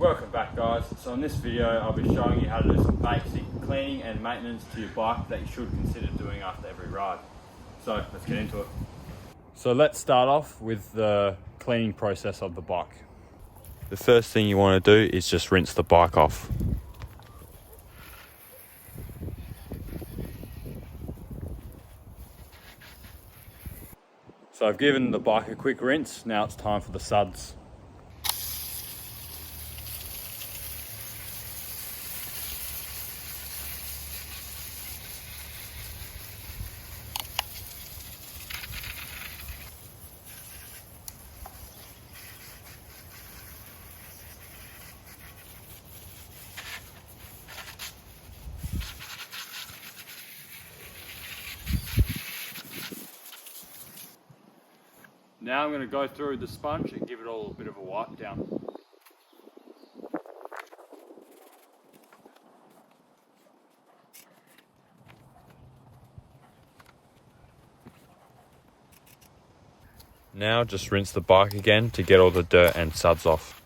Welcome back, guys. So in this video I'll be showing you how to do some basic cleaning and maintenance to your bike that you should consider doing after every ride. So let's get into it. So let's start off with the cleaning process of the bike. The first thing you want to do is just rinse the bike off. So I've given the bike a quick rinse, now it's time for the suds. Now I'm going to go through the sponge and give it all a bit of a wipe down. Now just rinse the bike again to get all the dirt and suds off.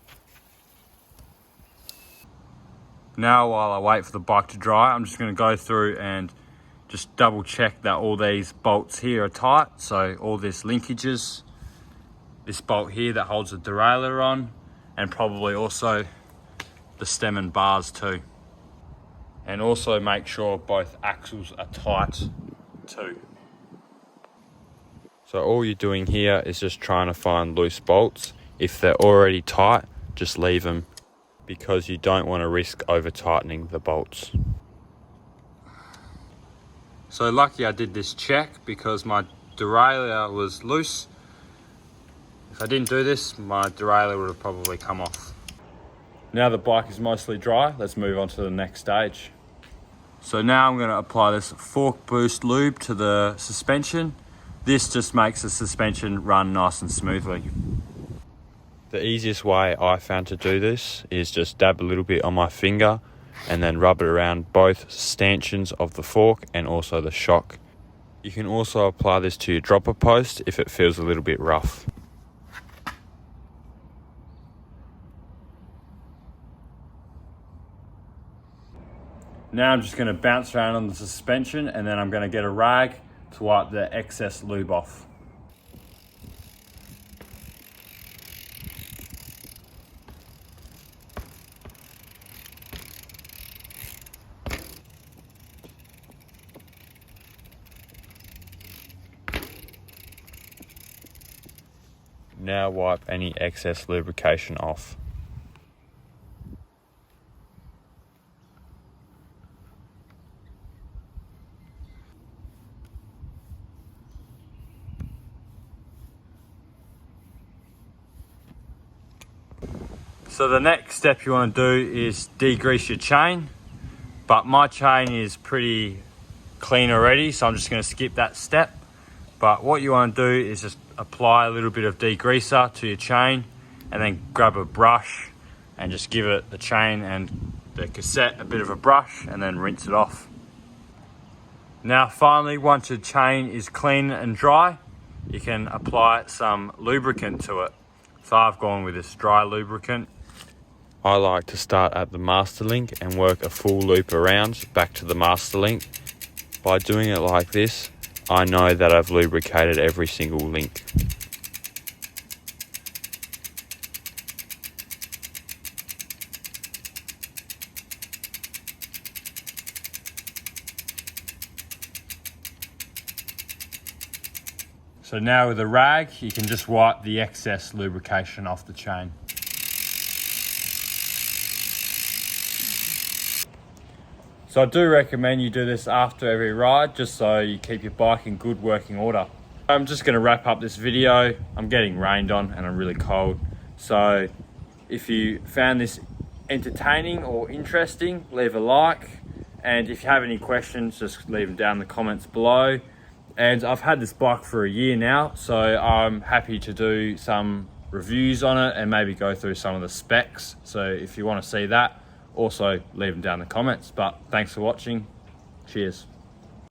Now while I wait for the bike to dry, I'm just going to go through and just double check that all these bolts here are tight. So all these linkages, this bolt here that holds the derailleur on, and probably also the stem and bars too. And also make sure both axles are tight too. So all you're doing here is just trying to find loose bolts. If they're already tight, just leave them, because you don't want to risk over tightening the bolts. So lucky I did this check because my derailleur was loose. If I didn't do this, my derailleur would have probably come off. Now the bike is mostly dry, let's move on to the next stage. So now I'm going to apply this Fork Boost lube to the suspension. This just makes the suspension run nice and smoothly. The easiest way I found to do this is just dab a little bit on my finger and then rub it around both stanchions of the fork and also the shock. You can also apply this to your dropper post if it feels a little bit rough. Now I'm just going to bounce around on the suspension, and then I'm going to get a rag to wipe the excess lube off. Now wipe any excess lubrication off. So the next step you want to do is degrease your chain, but my chain is pretty clean already, so I'm just going to skip that step. But what you want to do is just apply a little bit of degreaser to your chain, and then grab a brush and just give it the chain and the cassette a bit of a brush, and then rinse it off. Now finally, once your chain is clean and dry, you can apply some lubricant to it. So I've gone with this dry lubricant. I like to start at the master link and work a full loop around back to the master link. By doing it like this, I know that I've lubricated every single link. So now with a rag, you can just wipe the excess lubrication off the chain. So I do recommend you do this after every ride, just so you keep your bike in good working order. I'm just going to wrap up this video. I'm getting rained on and I'm really cold. So if you found this entertaining or interesting, leave a like. And if you have any questions, just leave them down in the comments below. And I've had this bike for a year now, so I'm happy to do some reviews on it and maybe go through some of the specs. So if you want to see that, also leave them down in the comments. But thanks for watching. Cheers.